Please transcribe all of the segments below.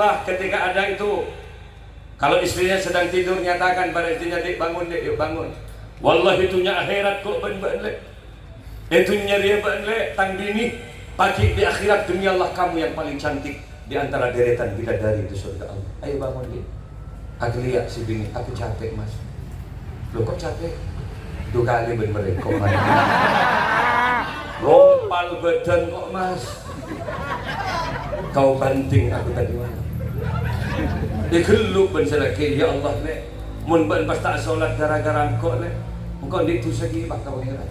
Rasulullah ketika ada itu, kalau istrinya sedang tidur nyatakan pada istrinya, "Dek bangun, dek, yuk bangun. Wallahi itunya akhirat kok ben-ben. Itunya dia ben-ben tang bini. Pagi di akhirat dunia Allah kamu yang paling cantik di antara deretan bidadari di surga Allah. Ayo bangun, dek." Aku lihat si bini, "Aku capek mas." "Loh kok capek?" "Dua kali ben-ben kok mas." "Rompal badan kok mas." "Kau banting aku tadi malam." Digeluk ben selagi, "Ya Allah le, mun ben pas tak solat gara-gara engkau le, engkau ndik tu segi pak kau heran."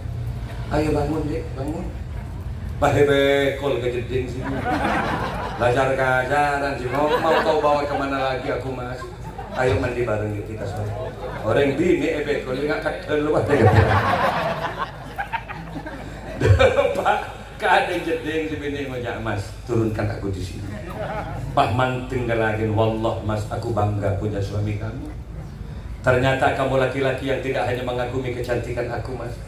"Ayo bangun dek, bangun." Bahebe kol ke jeding sini. Belajar keajaran sih, mau kau bawa kemana lagi aku mas? Ayo mandi bareng yuk kita solat. Orang bini ebe kol ingat kadel lu ada. Pak, keadaan jeding si bini ngajak, "Mas, turunkan aku di sini." "Pak man tinggal lagi, wallah mas, aku bangga punya suami kamu. Ternyata kamu laki-laki yang tidak hanya mengagumi kecantikan aku mas."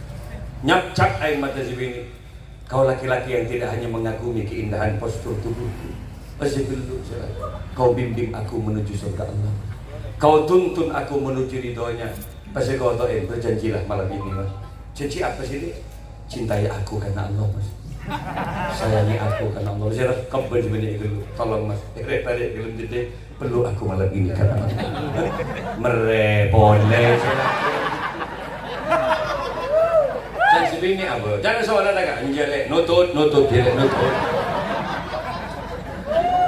Nyapcak air mata si bini, "Kau laki-laki yang tidak hanya mengagumi keindahan postur tubuhku. Kau bimbing aku menuju surga Allah. Kau tuntun aku menuju ridhonya. Pasti kau tahu, berjanjilah malam ini mas." "Janji apa sih dia?" "Cintai aku karena Allah mas. Sayangi aku karena Allah." "Saya rekam sebenarnya dulu. Tolong mas, tarik film jadi peluk aku malam ini karena Allah." Merepone. Dan sebini apa? Jangan soal ada anjale nutut dia nutut.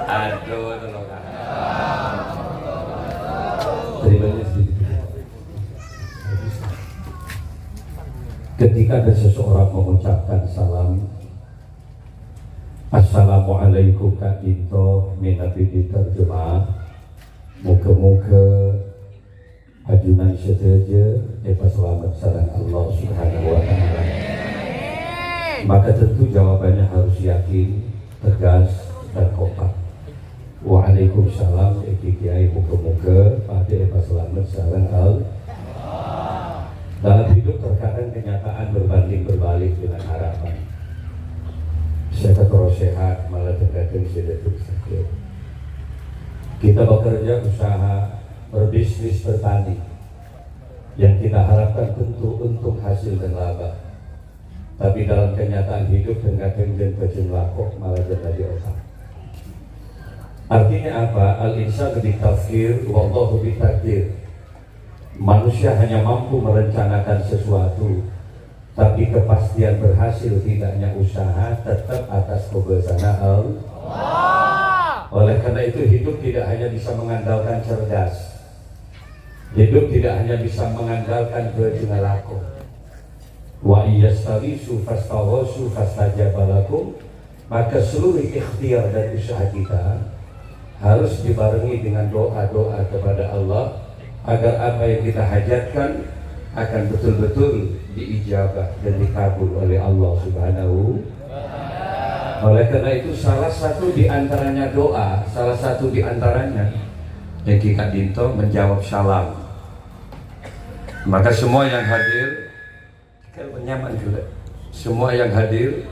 Aduh tolong. Terima kasih. Ketika ada seseorang mengucapkan salam, "Assalamualaikum Kak Dito," minabi diterjemah, muka-muka ajunan sedaja dapat selamat sarang Allah Subhanahu wa Ta'ala. Maka tentu jawabannya harus yakin, tegas, dan kompak. Waalaikumsalam, kiai muka-muka pada dapat selamat sarang Allah. Dalam hidup terkadang kenyataan berbanding berbalik dengan harapan. Saya terus sehat, malah terkadang saya sakit. Kita bekerja, usaha, berbisnis, bertani, yang kita harapkan tentu untuk hasil dan laba. Tapi dalam kenyataan hidup terkadang dan berjumlah malah jadi otak. Artinya apa? Al-insan bitafkir, wallahu bitakdir. Manusia hanya mampu merencanakan sesuatu, tapi kepastian berhasil tidaknya usaha tetap atas kebiasaan Allah. Oleh karena itu hidup tidak hanya bisa mengandalkan cerdas. Hidup tidak hanya bisa mengandalkan berjengalaku. Wa iyastawisu fastawasu fastajabalakum. Maka seluruh ikhtiar dan usaha kita harus dibarengi dengan doa-doa kepada Allah, agar apa yang kita hajatkan akan betul-betul diijabah dan dikabul oleh Allah Subhanahu. Oleh karena itu salah satu di antaranya doa, salah satu di antaranya yang Kak Dinto menjawab salam. Maka semua yang hadir, kalau nyaman juga, semua yang hadir,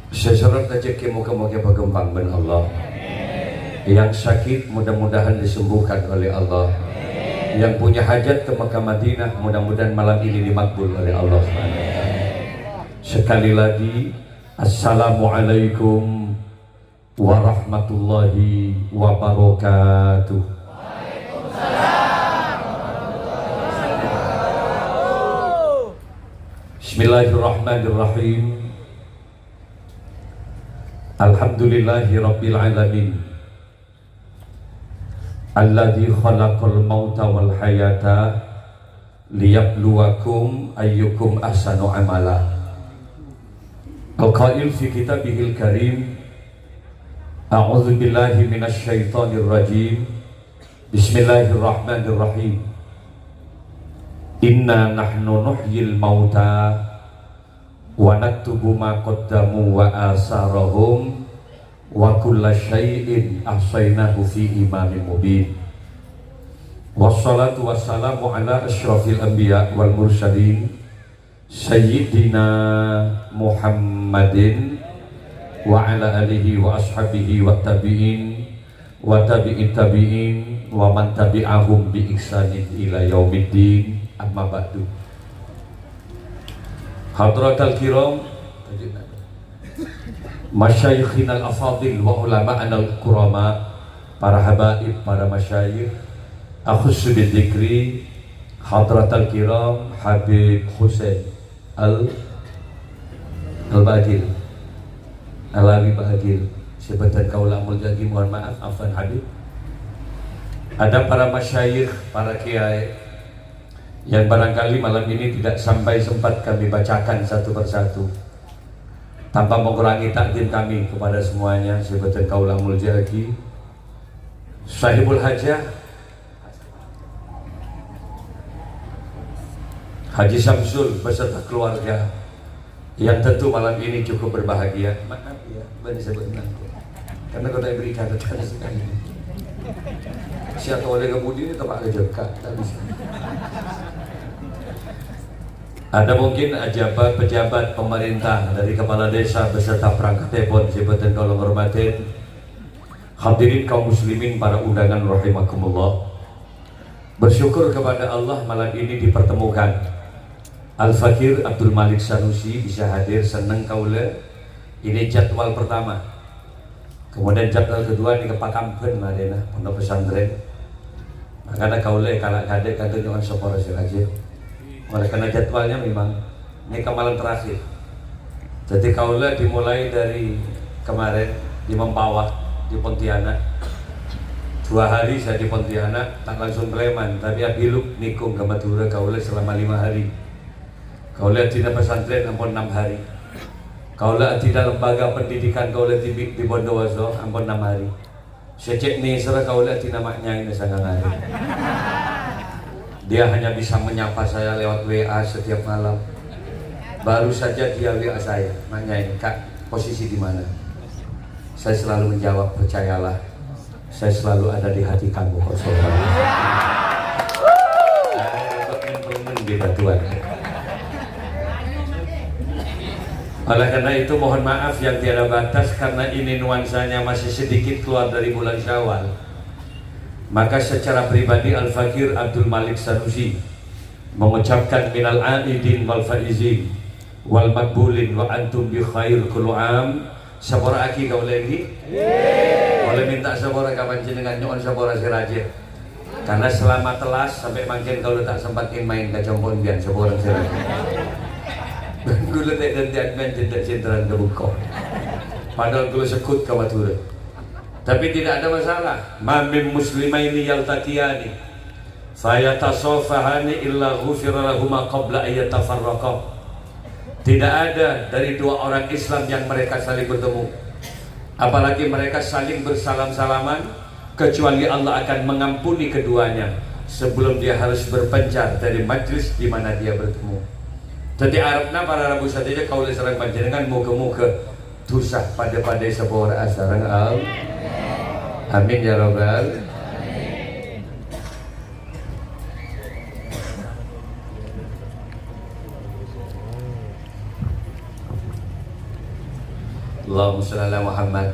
saya serap rezeki moga-moga bergembang ben Allah. Yang sakit mudah-mudahan disembuhkan oleh Allah. Yang punya hajat ke Mekah Madinah mudah-mudahan malam ini dimakbul oleh Allah SWT. Sekali lagi, Assalamualaikum warahmatullahi wabarakatuh. Bismillahirrahmanirrahim. Alhamdulillahi rabbil alamin. Alladzi khalaqal mauta wal hayata liyabluwakum ayyukum ahsanu amala. Al-qail fi kitabihil karim, a'udzu billahi minasy syaithanir rajim. Bismillahirrahmanirrahim. Inna nahnu nuhyil mauta wa naktubu ma qaddamu wa asarahum wa kulla syai'in ahsaynahu fi imamin mubin. Wassalatu wassalamu ala asyrafil anbiya wal mursalin sayyidina Muhammadin wa ala alihi wa ashabihi wa tabi'in wa tabi'in tabi'in wa man tabi'ahum bi ihsanin ila yaumiddin, amma ba'du. Hadratal kiram, masyayikhinal afadil wa ulama'anal kurama, para habaib, para masyayikh, akhussu bidzikri hadratal kiram Habib Husain Al-Bagil Alawi Bagil, sebatan kaula muljagi, mohon maaf, afwan Habib. Ada para masyayikh, para kiai yang barangkali malam ini tidak sampai sempat kami bacakan satu persatu, tanpa mengurangi takdim kami kepada semuanya. Sebatan kaula muljagi, sahibul hajah Haji Samsul beserta keluarga yang tentu malam ini cukup berbahagia. Maaf ya, bani saya berkenanku karena kau tak berikan tekan sekali. Siapa oleh kebudi ini tempat kejekat tak bisa. Ada mungkin pejabat pemerintah dari kepala desa beserta perangkat telepon, jabatan kalau hormatin, hadirin kaum muslimin, para undangan rahimakumullah. Bersyukur kepada Allah malam ini dipertemukan. Al-Fakir Abdul Malik Sanusi bisa hadir, senang kaula. Ini jadwal pertama. Kemudian jadwal kedua di Kepakampen Madinah, pondok pesantren. Makanya kaula kalak kadek kagak jangan sopor aja. Oleh karena jadwalnya memang ini ke malam terakhir. Jadi kaula dimulai dari kemarin di Mempawah, di Pontianak. 2 hari saya di Pontianak, tak langsung Sleman, tapi abiluk nikung ke Madura kaula selama 5 hari. Kaula di pesantren ampun 6 hari. Kaula di lembaga pendidikan kaula di Bondowoso ampun 6 hari. Secek nih serah kaula di namanya ini sangat hari. Dia hanya bisa menyapa saya lewat WA setiap malam. Baru saja dia WA saya, nanyain, "Kak, posisi di mana?" Saya selalu menjawab, "Percayalah, saya selalu ada di hati kamu kok saudara." Beda Tuhan. Oleh karena itu mohon maaf yang tiada batas, karena ini nuansanya masih sedikit keluar dari bulan Syawal. Maka secara pribadi Al-Fakir Abdul Malik Sanusi mengucapkan minal aidin wal faizin wal makbulin wa antum bi khair kullu am. Sabora aki kau lagi? Boleh minta sabora kapan jenengan nyon sabora siraje. Karena selama telas sampai makin kalau tak sempatin main kacampon bian sabora siraje. Gula tak dan tidak cintaran kebuka. Padahal gula sekut ke Madura. Tapi tidak ada masalah. Mamim muslimaini yaltaqiyani fayatasafahani illa ghufira lahuma qabla ayyatafarraqa. Tidak ada dari 2 orang Islam yang mereka saling bertemu, apalagi mereka saling bersalam-salaman, kecuali Allah akan mengampuni keduanya sebelum dia harus berpencar dari majlis di mana dia bertemu. Jadi Arabna para Rabu saja kau serang panjenengan muka-muka dosa pada sebuah asarang al. Amin ya rabbal. Allahumma shalli ala Muhammad.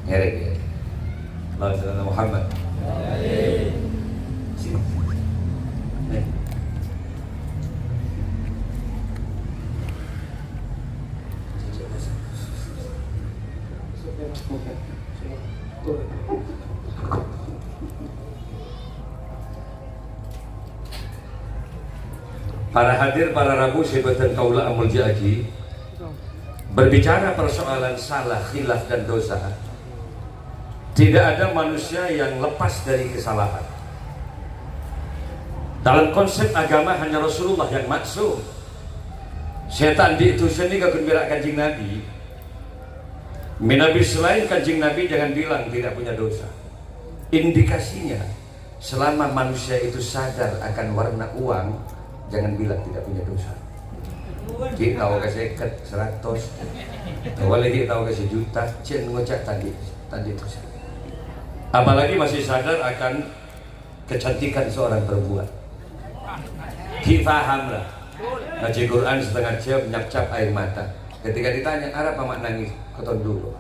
Ngerek ya. Allahumma shalli ala Muhammad. Para hadir, para Rabu, sebatan kaula amul jaji, berbicara persoalan salah, khilaf dan dosa. Tidak ada manusia yang lepas dari kesalahan. Dalam konsep agama hanya Rasulullah yang maksum. Setan diutusan ini kegembira Kanjeng Nabi. Nabi selain Kanjeng Nabi jangan bilang tidak punya dosa. Indikasinya selama manusia itu sadar akan warna uang, jangan bilang tidak punya dosa. Kita tahu kasih 100, awalnya tahu kasih juta, cen ngocak tadi dosa. Apalagi masih sadar akan kecantikan seorang perempuan. Difahamlah. Ngaji Quran setengah jam nyap-cap air mata. Ketika ditanya arah apa nangis, keton dulu.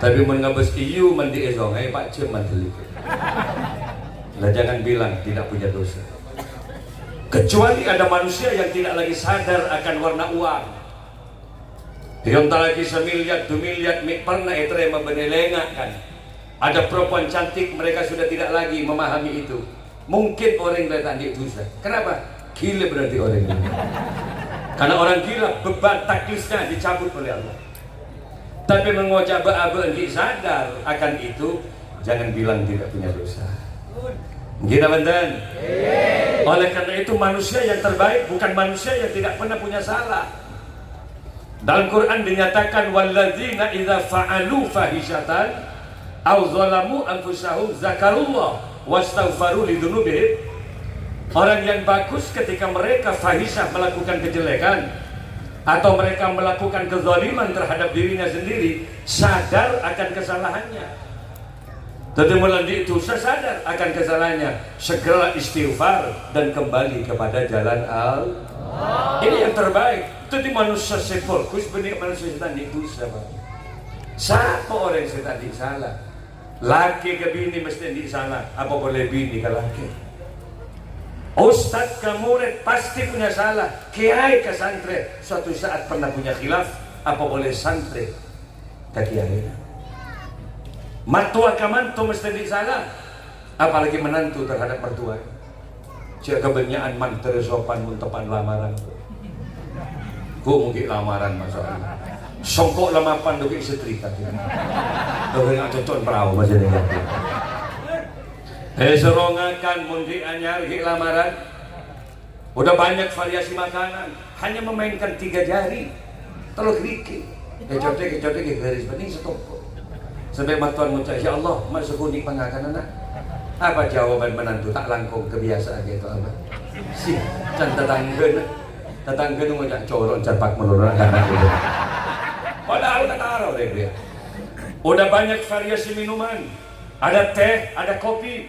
Tapi mun ngabes iyu mandi ezongai Pak Cem mandi. Lah jangan bilang tidak punya dosa. Kecuali ada manusia yang tidak lagi sadar akan warna uang. Yang tak lagi 1 miliar, 2 miliar, pernah itu yang membenelengak kan. Ada perempuan cantik, mereka sudah tidak lagi memahami itu. Mungkin orang yang tak dosa. Kenapa? Gila berarti orang ini. Karena orang gila beban taklisnya dicabut oleh Allah. Tapi mengucap aba sadar akan itu, jangan bilang tidak punya dosa. Gila benten. Oleh karena itu manusia yang terbaik bukan manusia yang tidak pernah punya salah. Dalam Quran dinyatakan walladzina idza fa'alu fahishatan aw zalamu anfusahum zakarullah wastaghfaru lidzunubihim. Orang yang bagus ketika mereka fahisyah melakukan kejelekan atau mereka melakukan kezaliman terhadap dirinya sendiri, sadar akan kesalahannya. Tetapi mulai itu sadar akan kesalahannya, segera istighfar dan kembali kepada jalan Allah. Ini yang terbaik. Jadi manusia sefokus benih manusia setan itu siapa? Siapa orang yang setan salah? Laki ke bini mesti salah. Apa boleh bini ke laki? Ustadz ke murid pasti punya salah. Kiai ke santri suatu saat pernah punya khilaf. Apa boleh santri ke kiai? Mertua ke mantu mesti salah. Apalagi menantu terhadap mertua. Jika kebanyakan mantu sopan muntepan lamaran. Ku mungkin lamaran masalah. Songkok lamapan dogi setrika. Dogi nggak cocok perahu masih dengan. Serongakan mundi anyar di lamaran. Udah banyak variasi makanan, hanya memainkan 3 jari. Terlalu keriki. Kecotek garis penting setoko. Sampai matuan muncul, ya Allah, masuk unik pengakan anak. Apa jawaban menantu tak langkung kebiasaan gitu apa? Si, can tetangga nunggu jak corong cepat menurun karena itu. Padahal tak taruh deh dia. Udah banyak variasi minuman. Ada teh, ada kopi,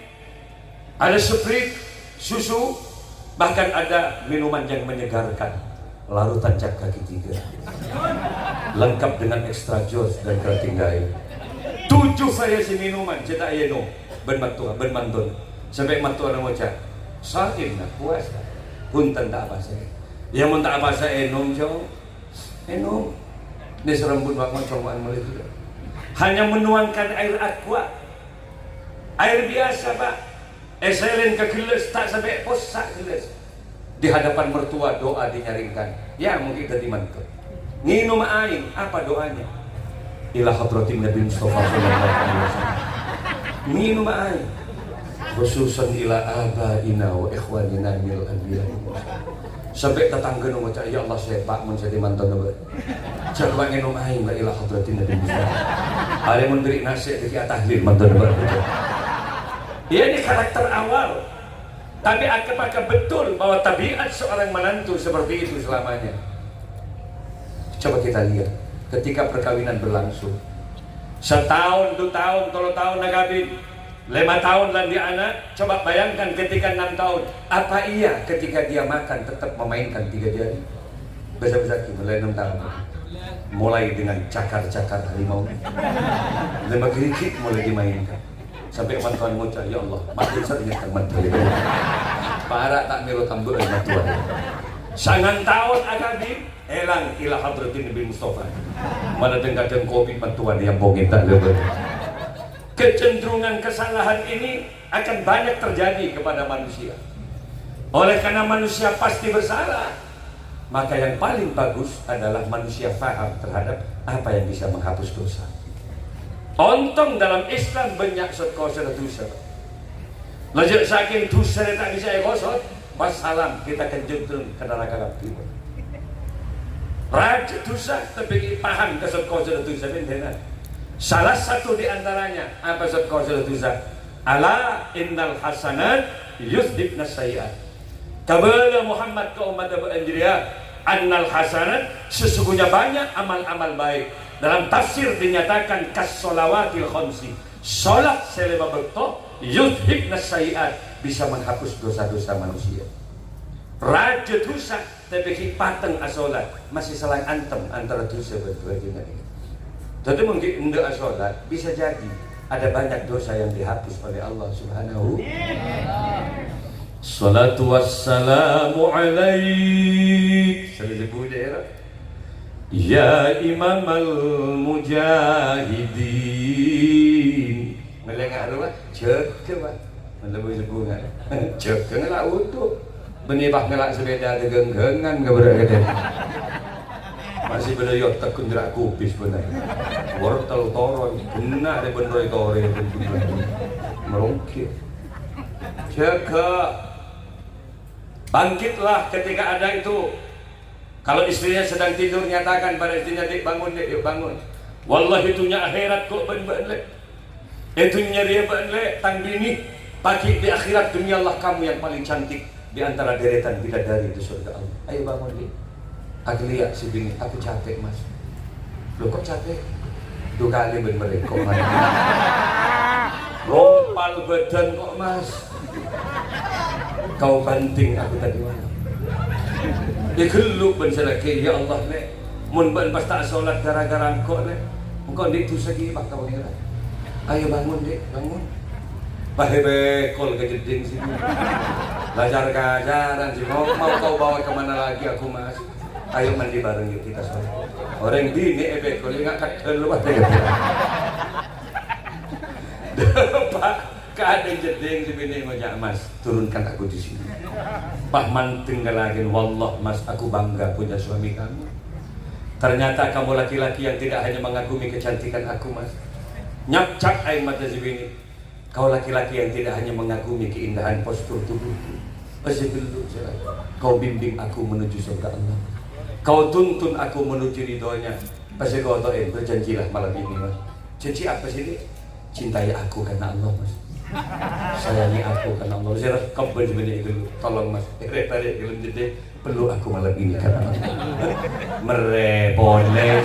ada sprite, susu, bahkan ada minuman yang menyegarkan, larutan cap kaki 3, lengkap dengan extra jos dan keratinggai. 7 variasi minuman cetak yeno, ben mantun, sampai mantu orang ngucap, sakin nak puasa, punten tak apa saya. Yang mau tak apa saya enom jauh, enom, ini serembut wakman cobaan mulai juga. Hanya menuangkan air aqua, air biasa pak. Eselen ke gelas tak sampai posak gelas. Di hadapan mertua doa dinyaringkan. Ya mungkin tadi mantu. Nginum air, apa doanya? Ila hadratin Nabi Mustafa sallallahu alaihi wasallam. Minum air. Khususan ila abaina wa ikhwanina mil anbiya. Sampai tetangga ngucap, ya Allah saya pak mun jadi mantu nabi. Coba nginum air la ila hadratin Nabi Mustafa. Ada memberi nasihat di tahlil mantu nabi. Ini karakter awal. Tapi apakah betul bahwa tabiat seorang menantu seperti itu selamanya? Coba kita lihat ketika perkawinan berlangsung. 1 tahun, 2 tahun, 3 tahun nak kawin, 5 tahun lagi anak. Coba bayangkan ketika 6 tahun. Apa iya ketika dia makan tetap memainkan 3 jari? Besar-besar mulai 6 tahun. Mulai dengan cakar-cakar harimau. 5 gerigit mulai dimainkan. Sampai mantuan ngucap, ya Allah, makin sering kan mantuan. Para tak milu tambur dan mantuan. 9 tahun agabi, elang ila hadratin Nabi Mustafa. Mana kadang kopi mantuan yang bongin tak lebar. Kecenderungan kesalahan ini akan banyak terjadi kepada manusia. Oleh karena manusia pasti bersalah, maka yang paling bagus adalah manusia faham terhadap apa yang bisa menghapus dosa. Ontong dalam Islam banyak setkosa dosa. Lajak saking dosa tak bisa ekosot, wassalam kita kenjentun ke neraka kabeh. Raja dosa tapi paham ke setkosa dosa benar. Salah satu di antaranya apa setkosa dosa? Ala innal hasanat yusdibna sayyi'at. Kabala Muhammad ke umat Anjriya annal hasanat sesungguhnya banyak amal-amal baik. Dalam tafsir dinyatakan kas-sholawatil khamsi. Salat selama bekto yudhibna sayyi'at bisa menghapus dosa-dosa manusia. raja dosa tapi pateng asolat masih salah antem antara dosa berdua dengan ini. Jadi mungkin untuk asolat bisa jadi ada banyak dosa yang dihapus oleh Allah Subhanahu. Salatu wassalamu alaik sallallahu ya imam al-mujahidin. Melengah apa? Cek apa? Melebih sebungan. Cek ngelak untuk menibah ngelak sepeda degeng-gengan keberagaman. Masih beliau tekun gerak kupis benar. Wortel toron, benar ada benroy tore merungkit. Jaga, bangkitlah ketika ada itu. Kalau istrinya sedang tidur, nyatakan pada istrinya, "Dek bangun, dek, yuk bangun." Wallahi itunya akhirat kok ben-ben. Itunya dia ben-ben tang bini. Pagi di akhirat dunia Allah kamu yang paling cantik di antara deretan bidadari di surga Allah. Ayo bangun, dek. Aku lihat si bini, aku capek mas. Loh kok capek? 2 kali ben-ben kok mas. Rompal badan kok mas. Kau banting aku tadi malam. Dia geluk ben selagi ya Allah le. Mun ben pas tak salat gara-gara engkau le. Engkau dik tu segi bak kau ngira. Ayo bangun dek, bangun. Bahebe kol ke jeding sini. Belajar keajaran sih mau kau bawa kemana lagi aku mas. Ayo mandi bareng yuk kita salat. Orang bini ebe kol ingat kadel lu ada. Pak kadang jeding si bini ngojak mas, turunkan aku di sini. Pak manting lagi, wallah mas aku bangga punya suami kamu. Ternyata kamu laki-laki yang tidak hanya mengagumi kecantikan aku mas. Nyapcak air mata si bini. Kau laki-laki yang tidak hanya mengagumi keindahan postur tubuhku. Masih dulu kau bimbing aku menuju surga Allah. Kau tuntun aku menuju ridhonya. Pasti kau tahu berjanjilah malam ini mas. Janji apa sih ini? Cintai aku karena Allah mas. Sayangi aku karena Allah. Saya rekam sebenarnya itu. Tolong mas. Tarik gelem jadi perlu aku malam ini karena Allah. Merepone.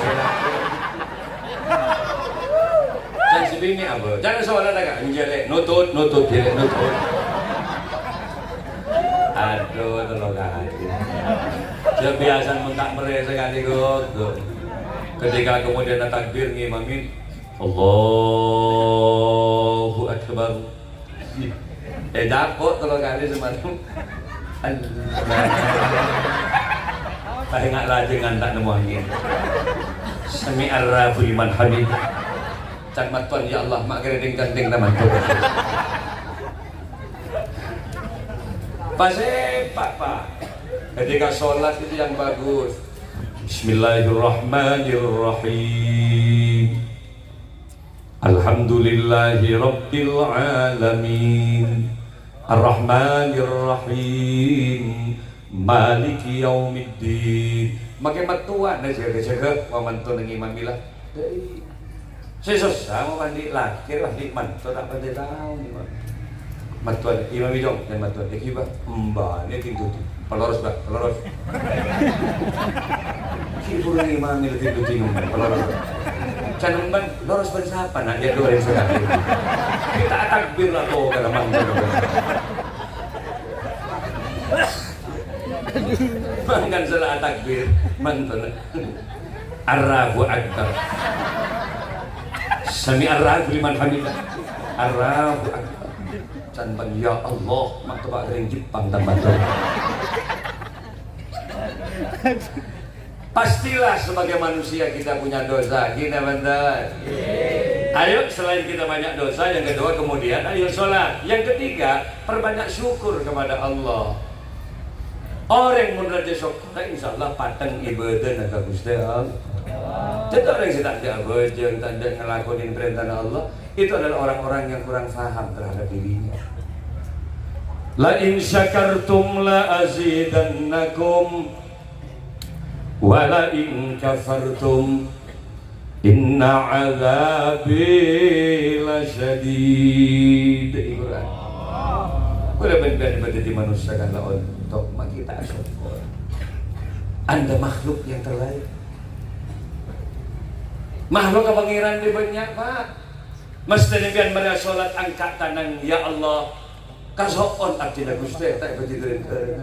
Dan sebini apa? Jangan soalan agak menjelek. Nutut jelek nutut. Aduh tolong hati. Kebiasaan mentak mere sekali kok. Ketika kemudian takbir ngimamin Allahu Akbar. Dapot kalau kali semalam. Allah. Ingat lagi ngantak nemu angin. Sami arrafu liman hamid. Cak matuan ya Allah mak gereding gandeng taman tu. Pasepak pak. Ketika sholat itu yang bagus. Bismillahirrahmanirrahim. Alhamdulillahi Rabbil Alamin Ar-Rahmanir-Rahim Maliki Yaumiddin. Makin matuan na jaga-jaga mamantun ng imamilah. Sesus sama mandi laki lah di mantu tak pandai tahu ni matuan imam jong dan matuan ikiba mbak ni tintu peloros bah peloros. Kibur imam ni tintu tinum peloros. Canang ban loros ban siapa nak dia goreng sekali. Kita takbir lah kau kalau mantu. Bahkan salah takbir mantu. Ar-Rafu Akbar. Sami ar-Rafu liman hamidah. Ar-Rafu Akbar. Can ban ya Allah mak tebak kering Jepang tambah tu. Pastilah sebagai manusia kita punya dosa, kita benar. Ayo selain kita banyak dosa, yang kedua kemudian ayo sholat. Yang ketiga perbanyak syukur kepada Allah. Orang mun raja syukur, insya Allah pateng ibadah naga Gusti Allah. Tidak orang yang tidak berjeng, tidak ngelakuin perintah Allah. Itu adalah orang-orang yang kurang faham terhadap dirinya. La in syakartum la azidannakum. Wala in kafartum inna azabi lasyadid. Iqra. Boleh benar-benar di manusia kan untuk kita syukur. Anda makhluk yang terbaik. Makhluk kepangiran di banyak pak. Mesti dengan pada solat angkat tangan ya Allah. Kasoon abdi na Gusti tak beti deureun.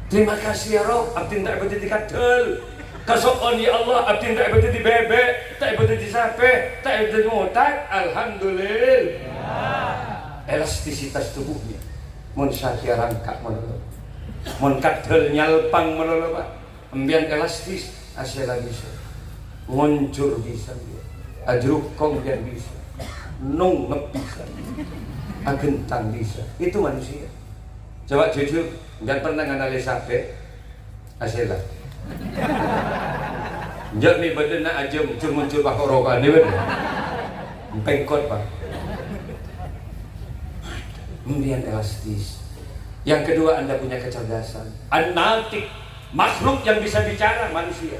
Terima kasih ya Rob, abdi tak beti dikadel. Kasoon ya Allah, abdi tak beti di bebek, tak beti di sape, tak beti ngotak. Alhamdulillah. Elastisitas tubuhnya mun sakya rangka menolong. Mun kadel nyalpang menolong Pak. Ambian elastis asela bisa. Ngoncur bisa dia. Ajrukong dia bisa. Nungep bisa. Agentang bisa. Itu manusia. Coba jujur, jangan pernah nganalisa sape asela. Njak ni badan nak aja muncul-muncul pak rokan ni betul. Pengkot Pak. Kemudian elastis. Yang kedua, Anda punya kecerdasan. An-natik, makhluk yang bisa bicara manusia.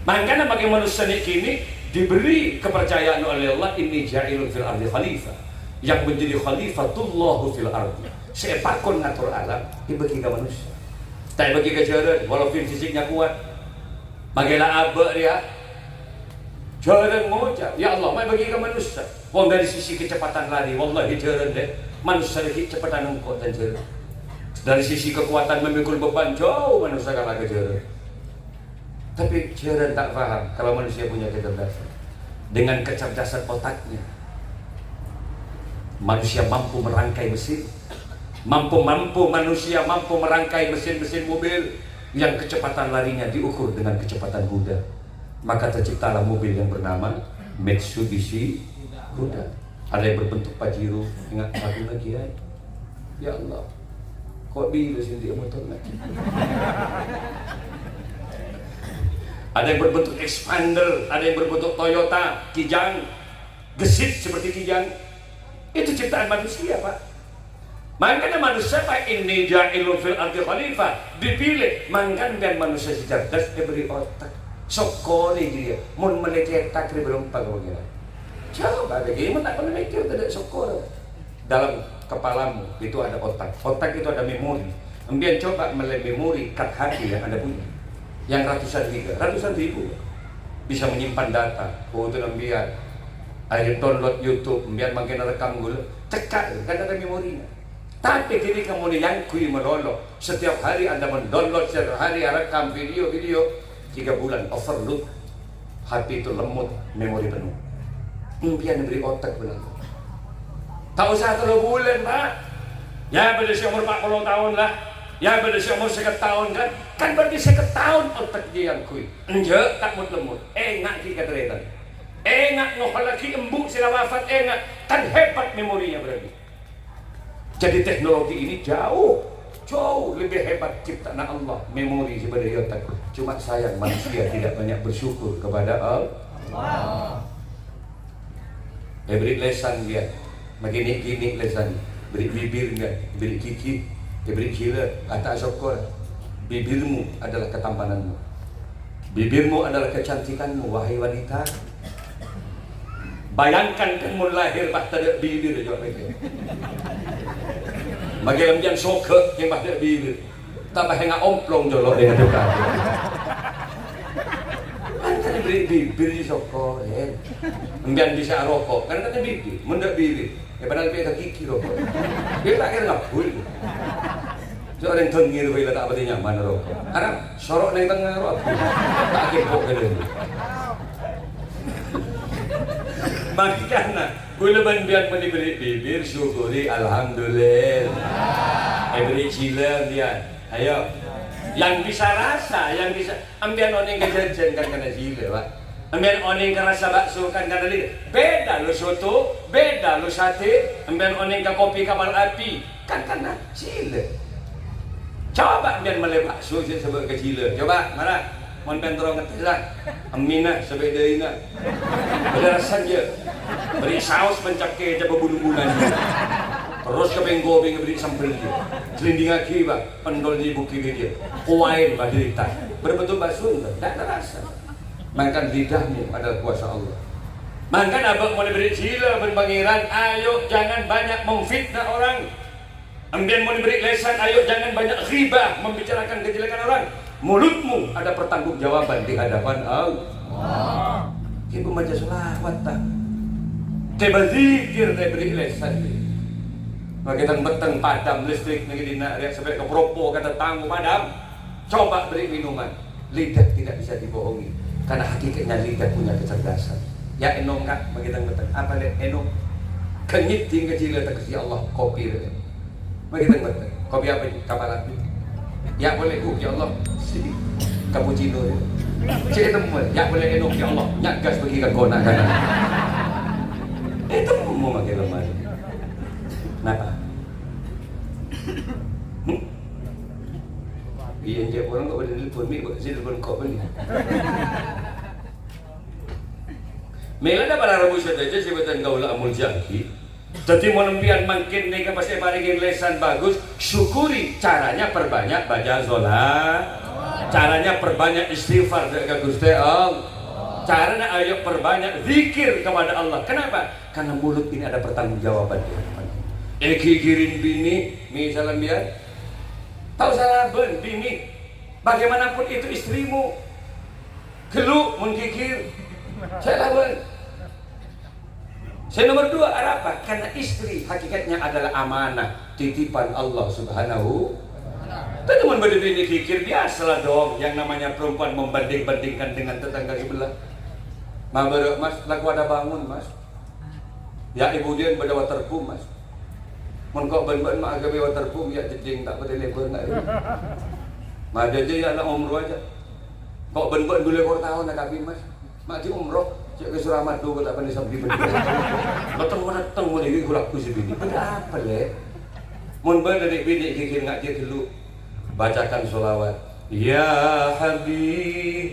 Makanya bagi manusia kini diberi kepercayaan oleh Allah, inni ja'ilun fil ardi khalifah, yang menjadi khalifatullahu fil ardi. Sepakon ngatur alam dibagi ke manusia. Tak bagi ke jaran, walaupun fisiknya kuat. Bagilah abak dia. Jaran ngucap, ya Allah, mai bagi ke manusia. Wong dari sisi kecepatan lari, wallahi jaran deh. Manusia lagi kecepatan engkau dan jaran. Dari sisi kekuatan memikul beban jauh manusia kalah ke jaran. Tapi jaran tak paham kalau manusia punya kecerdasan. Dengan kecerdasan otaknya, manusia mampu merangkai mesin. Manusia mampu merangkai mesin-mesin mobil yang kecepatan larinya diukur dengan kecepatan kuda. Maka terciptalah mobil yang bernama Mitsubishi Kuda. Ada yang berbentuk Pajero, ingat lagu lagi ya? Ya Allah, kok bila sendiri motor lagi? Ada yang berbentuk Expander, ada yang berbentuk Toyota, Kijang, gesit seperti Kijang. Itu ciptaan manusia Pak. Makanya manusia Pak ini ja'ilun fil ardi khalifah dipilih. Makanya dan manusia cerdas diberi otak. Sokori dia, mun menecetak belum pagawai. Coba bagaimana tak pernah mikir tidak sokor. Dalam kepalamu itu ada otak. Otak itu ada memori. Kemudian coba memori kad hati yang Anda punya. Yang ratusan ribu bisa menyimpan data. Oh itu ambian. Akhirnya download YouTube, kemudian makin rekam gula. Cekak kan ada memorinya. Tapi kini kamu yang melolok. Setiap hari Anda mendownload, setiap hari rekam video. 3 bulan overload. Hati itu lemot, memori penuh. Impian diberi otak benar. Tak usah 3 bulan Pak. Ya pada si umur 40 tahun lah. Ya pada si umur 50 tahun kan. Kan berarti 50 tahun otak dia yang kui. Enjak tak lemut. Engak kita teretan. Engak ngohalaki embuk sila wafat engak. Kan hebat memorinya berarti. Jadi teknologi ini jauh lebih hebat ciptaan Allah, memori daripada otak. Cuma sayang manusia tidak banyak bersyukur kepada Allah. Beri lesan dia, begini lesan, beri bibir enggak, beri gigi, beri gila, kata syukur. Bibirmu adalah ketampananmu, bibirmu adalah kecantikanmu, wahai wanita. Bayangkan kamu lahir tak ada bibir jawab lagi. Bagi lembian soke yang tak ada bibir, tak bahaya omplong jolok dengan dekat. Kan beri bibir di soko, kemudian bisa rokok, karena ada bibir, mendak bibir. Ya padahal dia gigi rokok. Dia tak kira ngapul. Seorang yang tengir bila tak berarti nyaman rokok. Karena sorok yang tengah rokok, tak kepok ke dalam. Makanya bila bandian diberi bibir syukuri alhamdulillah. Beri cila dia. Ayo. Yang bisa rasa, yang bisa ambian oning kejajan kan kena cila, Pak. Ambian oning ke rasa bakso kan kena lidah. Beda lo soto, beda lo sate, ambian oning ke kopi kapal api kan kena cila. Coba ambian mele bakso sebab ke cila. Coba mana? Mon pentrong ngetelah. Aminah sebab dia ingat. Beda saja. Beri saus mencake aja bebulu-bulunan. Terus ke benggo-benggo beri sambal dia. Selinding lagi Pak, pendol di buki dia. Kuain Pak dirita. Berbentuk bakso tak terasa. Makan lidahmu adalah kuasa Allah. Makan abang mau diberi cila berpangiran, ayo jangan banyak memfitnah orang. Ambian mau diberi lesan, ayo jangan banyak ghibah membicarakan kejelekan orang. Mulutmu ada pertanggungjawaban di hadapan Allah. Ibu baca selawat tak? Tebal zikir diberi lesan. Makitang beteng padam listrik negeri dina riak sampai ke propo kata tangguh padam. Coba beri minuman. Lidah tidak bisa dibohongi karena hakikatnya lidah punya kecerdasan. Ya enom kak, makitang beteng. Apa le enom? Kenyit tinggal kecil tak kasih Allah kopi le. Makitang beteng. Kopi apa ini? Kapal api. Ya boleh ya Allah. Si cappuccino le. Cik temu. Ya boleh enom ya Allah. Nyak gas bagi ke kona kanan. Itu mau makin lemah. Kenapa? Iya, dia orang kau boleh telepon, mi buat saya telepon kau beli. Mela dah para rabu saja sebatan kau lah amul jangki. Jadi mau nembian makin nih pasti paringin lesan bagus. Syukuri caranya perbanyak baca sholat, caranya perbanyak istighfar dekat Gusti Allah. Caranya ayo perbanyak zikir kepada Allah. Kenapa? Karena mulut ini ada pertanggungjawaban di hadapan. Kikirin bini, misalnya biar tahu salah ben bini, bagaimanapun itu istrimu, gelu mengkikir, saya lawan. Saya nomor 2 apa? Karena istri hakikatnya adalah amanah, titipan Allah Subhanahu. Teman bini kikir biasalah dong, yang namanya perempuan membanding-bandingkan dengan tetangga sebelah. Mas, laku ada bangun mas. Ya ibu dia berdawa terpum mas. Mengkau ban-ban mak agak waterpum ya jeding tak boleh lekor nak. Mak dia ya nak umroh aja. Kok ban-ban boleh kor tahun nak kabin mas. Mak di umroh cek ke Suramat dulu tak pandai sabdi ben. Datang mana datang boleh iki kulak ku sebini. Apa le? Mun ban dari bini kikir ngak dia dulu bacakan sholawat. Ya Habib